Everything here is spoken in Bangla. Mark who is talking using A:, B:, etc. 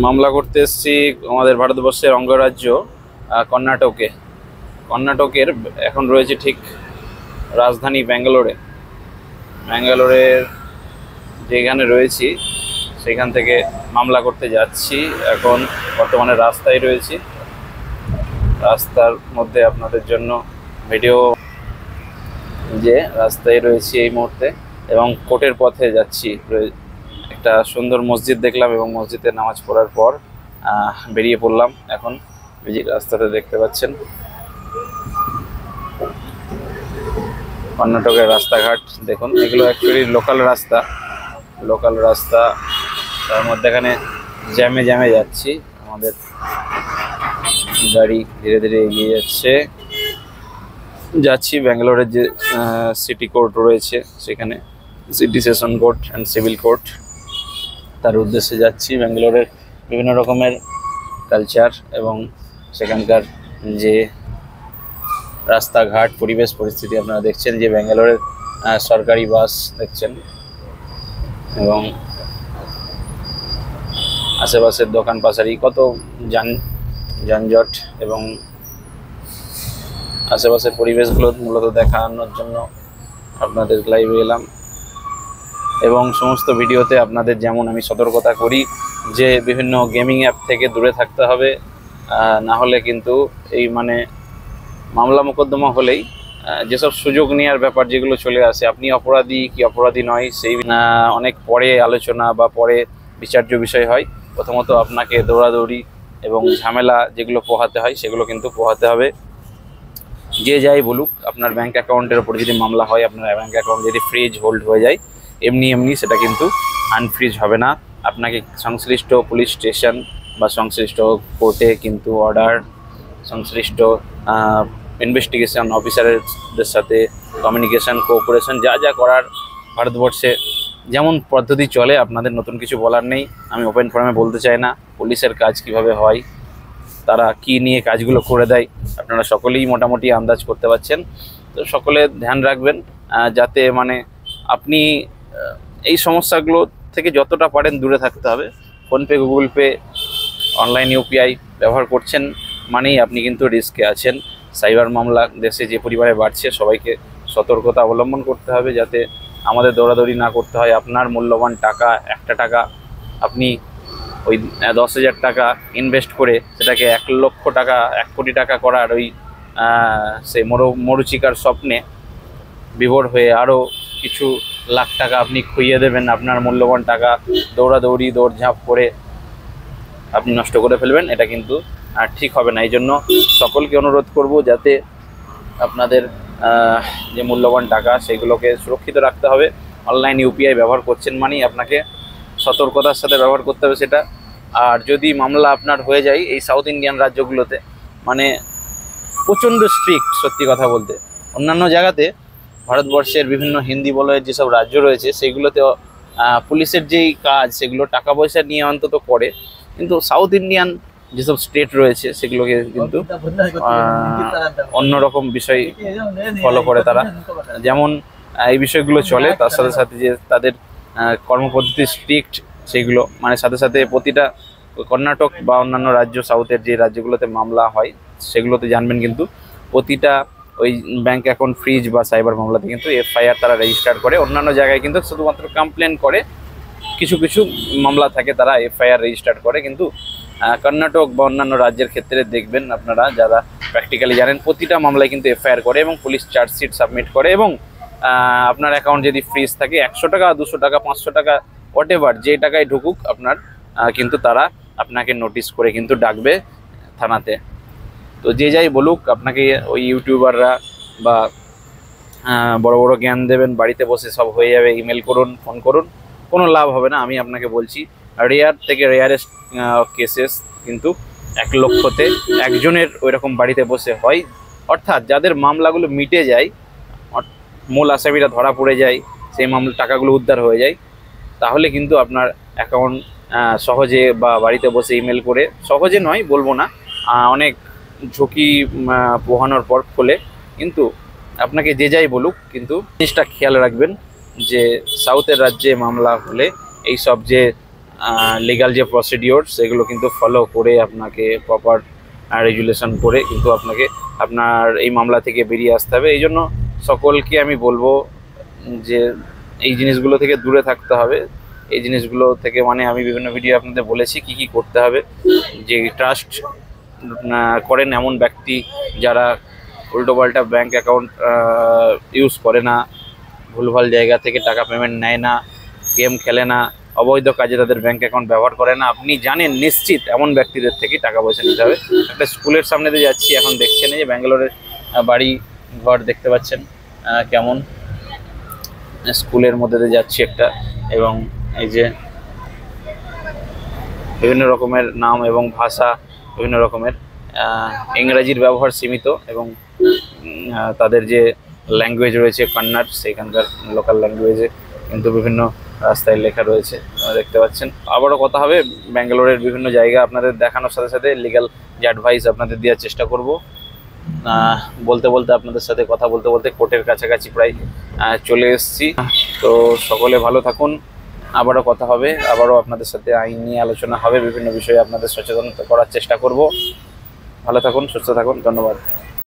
A: মামলা করতে এসেছি আমাদের ভারতবর্ষের অঙ্গরাজ্য কর্ণাটকে। কর্ণাটকের এখন রয়েছে ঠিক রাজধানী ব্যাঙ্গালোরের যেখানে রয়েছি সেখান থেকে মামলা করতে যাচ্ছি। এখন বর্তমানে রাস্তায় রয়েছি, রাস্তার মধ্যে আপনাদের জন্য ভিডিও যে রাস্তায় রয়েছি এই মুহূর্তে এবং কোর্টের পথে যাচ্ছি। একটা সুন্দর মসজিদ দেখলাম এবং মসজিদে নামাজ পড়ার পর বেরিয়ে পড়লাম। এখন এই যে রাস্তাটা দেখতে পাচ্ছেন, কর্ণাটকের রাস্তাঘাট দেখুন। এগুলো অ্যাকচুয়ালি লোকাল রাস্তা, তার মধ্যে এখানে জ্যামে যাচ্ছি। আমাদের গাড়ি ধীরে ধীরে এগিয়ে যাচ্ছি ব্যাঙ্গালোরের যে সিটি কোর্ট রয়েছে সেখানে, city session court and civil court, তার উদ্দেশ্যে যাচ্ছি। ব্যাঙ্গালোরের বিভিন্ন রকমের কালচার এবং সেখানকার যে রাস্তাঘাট পরিবেশ পরিস্থিতি আপনারা দেখছেন, যে ব্যাঙ্গালোরের সরকারি বাস দেখছেন এবং আশেপাশের দোকান পাশারি কত যানজট এবং আশেপাশের পরিবেশগুলো মূলত দেখানোর জন্য আপনাদের লাইভে এলাম। এবং সমস্ত ভিডিওতে আপনাদের যেমন আমি সতর্কতা করি যে বিভিন্ন গেমিং অ্যাপ থেকে দূরে থাকতে হবে, না হলে কিন্তু এই মামলা মোকদ্দমা হলেই যেসব সুযোগ নেওয়ার ব্যাপার যেগুলো চলে আসে, আপনি অপরাধী কি অপরাধী নয় সেই অনেক পরে আলোচনা বা পরে বিচার্য বিষয় হয়। প্রথমত আপনাকে দৌড়াদৌড়ি এবং ঝামেলা যেগুলো পোহাতে হয় সেগুলো কিন্তু পোহাতে হবে। যে যাই বলুক, আপনার ব্যাংক অ্যাকাউন্টের ওপর যদি মামলা হয়, আপনার ব্যাংক অ্যাকাউন্ট যদি ফ্রিজ হোল্ড হয়ে যায়, এমনি সেটা কিন্তু আনফ্রিজ হবে না। আপনাকে সংশ্লিষ্ট পুলিশ স্টেশন বা সংশ্লিষ্ট কোর্টে কিন্তু অর্ডার, সংশ্লিষ্ট ইনভেস্টিগেশন অফিসারদের সাথে কমিউনিকেশন, কোঅপারেশন যা করার ভারতবর্ষে যেমন পদ্ধতি চলে, আপনাদের নতুন কিছু বলার নেই। আমি ওপেন ফোরামে বলতে চাই না পুলিশের কাজ কিভাবে হয়, তারা কি নিয়ে কাজগুলো করে দেয়, আপনারা সকলেই মোটামুটি আন্দাজ করতে পারছেন। তো সকলে ধ্যান রাখবেন যাতে আপনি এই সমস্যাগুলো থেকে যতটা পারেন দূরে থাকতে হবে। PhonePe, Google pay, online UPI ব্যবহার করছেন মানেই আপনি কিন্তু রিস্কে আছেন। সাইবার মামলা দেশে যে পরিমাণে বাড়ছে, সবাইকে সতর্কতা অবলম্বন করতে হবে যাতে আমাদের দৌড়াদৌড়ি না করতে হয়। আপনার মূল্যবান টাকা, একটা টাকা আপনি ওই 10,000 টাকা ইনভেস্ট করে সেটাকে 1 লক্ষ টাকা, 1 কোটি টাকা করার ওই সেই মরুচিকার স্বপ্নে বিভোর হয়ে আরও কিছু লাখ টাকা আপনি খুইয়ে দেবেন। আপনার মূল্যবান টাকা দৌড়াদৌড়ি দৌড়ঝাঁপ করে আপনি নষ্ট করে ফেলবেন, এটা কিন্তু ঠিক হবে না। এই জন্য সকলকে অনুরোধ করব যাতে আপনাদের যে মূল্যবান টাকা সেগুলোকে সুরক্ষিত রাখতে হবে। অনলাইন ইউপিআই ব্যবহার করছেন মানেই আপনাকে সতর্কতার সাথে ব্যবহার করতে হবে সেটা। আর যদি মামলা আপনার হয়ে যায় এই সাউথ ইন্ডিয়ান রাজ্যগুলোতে, প্রচণ্ড স্ট্রিক্ট, সত্যি কথা বলতে। অন্যান্য জায়গাতে ভারতবর্ষের বিভিন্ন হিন্দি বলয়ের যেসব রাজ্য রয়েছে সেগুলোতে পুলিশের যেই কাজ সেগুলো টাকা পয়সা নিয়ে অন্তত করে, কিন্তু সাউথ ইন্ডিয়ান যেসব স্টেট রয়েছে সেগুলোকে কিন্তু অন্যরকম বিষয় ফলো করে তারা। যেমন এই বিষয়গুলো চলে, তার সাথে সাথে যে তাদের কর্মপদ্ধতি স্ট্রিক্ট সেইগুলো সাথে সাথে প্রতিটা কর্ণাটক বা অন্যান্য রাজ্য সাউথের যে রাজ্যগুলোতে মামলা হয় সেগুলোতে জানবেন কিন্তু প্রতিটা ওই ব্যাংক অ্যাকাউন্ট ফ্রিজ বা সাইবার মামলাতে কিন্তু এফআইআর তারা রেজিস্টার করে। অন্যান্য জায়গায় কিন্তু শুধুমাত্র কমপ্লেন করে, কিছু মামলা থাকে তারা এফআইআর রেজিস্টার করে। কিন্তু কর্ণাটক বা অন্যান্য রাজ্যের ক্ষেত্রে দেখবেন আপনারা যারা প্র্যাকটিক্যালি জানেন, প্রতিটা মামলায় কিন্তু এফআইআর করে এবং পুলিশ চার্জশিট সাবমিট করে। এবং আপনার অ্যাকাউন্ট যদি ফ্রিজ থাকে 100 টাকা, 200 টাকা, 500 টাকা, হোয়াট এভার যে টাকায় ঢুকুক আপনার, কিন্তু তারা আপনাকে নোটিশ করে কিন্তু ডাকবে থানাতে। তো যে যাই বলুক, আপনাকে ওই ইউটিউবাররা বা বড় বড় জ্ঞান দেবেন বাড়িতে বসে সব হয়ে যাবে, ইমেল করুন, ফোন করুন, কোনো লাভ হবে না। আমি আপনাকে বলছি রেয়ার থেকে রেয়ারেস্ট কেসেস কিন্তু 1 লক্ষতে একজনের ওইরকম বাড়িতে বসে হয়। অর্থাৎ যাদের মামলাগুলো মিটে যায়, মূল আসামিরা ধরা পড়ে যায়, সেই মামলার টাকাগুলো উদ্ধার হয়ে যায়, তাহলে কিন্তু আপনার অ্যাকাউন্ট সহজে বা বাড়িতে বসে ইমেল করে, সহজে নয় বলবো না, অনেক ঝুঁকি পোহানোর পর খোলে। কিন্তু আপনাকে যে যাই বলুক, কিন্তু জিনিসটা খেয়াল রাখবেন যে সাউথের রাজ্যে মামলা হলে এই সব যে লিগাল যে প্রসিডিওর সেগুলো কিন্তু ফলো করে আপনাকে প্রপার রেগুলেশন করে কিন্তু আপনাকে আপনার এই মামলা থেকে বেরিয়ে আসতে হবে। এই জন্য সকলকে আমি বলবো যে এই জিনিসগুলো থেকে দূরে থাকতে হবে। এই জিনিসগুলো থেকে মানে আমি বিভিন্ন ভিডিও আপনাদের বলেছি কি কি করতে হবে। যে ট্রাস্ট করেন এমন ব্যক্তি যারা উল্টোপাল্টা ব্যাংক অ্যাকাউন্ট ইউজ করে না, ভুলভাল জায়গা থেকে টাকা পেমেন্ট নেয় না, গেম খেলে না, অবৈধ কাজে তাদের ব্যাংক অ্যাকাউন্ট ব্যবহার করে না, আপনি জানেন নিশ্চিত এমন ব্যক্তিদের থেকে টাকা পয়সা নিতে হবে। একটা স্কুলের সামনে দিয়ে যাচ্ছি, এখন দেখছেন এই যে ব্যাঙ্গালোরের বাড়ি ঘর দেখতে পাচ্ছেন কেমন, স্কুলের মধ্যে দিয়ে যাচ্ছি একটা, এবং এই যে বিভিন্ন রকমের নাম এবং ভাষা, বিভিন্ন রকমের ইংরাজির ব্যবহার সীমিত, এবং তাদের যে ল্যাঙ্গুয়েজ রয়েছে কন্নড়, সেইখানকার লোকাল ল্যাঙ্গুয়েজে কিন্তু বিভিন্ন রাস্তায় লেখা রয়েছে দেখতে পাচ্ছেন। আবারও কথা হবে ব্যাঙ্গালোরের বিভিন্ন জায়গা আপনাদের দেখানোর সাথে সাথে লিগ্যাল যে অ্যাডভাইস আপনাদের দেওয়ার চেষ্টা করব। বলতে বলতে আপনাদের সাথে কথা বলতে বলতে কোর্টের কাছাকাছি প্রায় চলে এসেছি। তো সকলে ভালো থাকুন, আবারও কথা হবে, আবারও আপনাদের সাথে আইন নিয়ে আলোচনা হবে, বিভিন্ন বিষয়ে আপনাদের সচেতনতা করার চেষ্টা করব। ভালো থাকুন, সুস্থ থাকুন, ধন্যবাদ।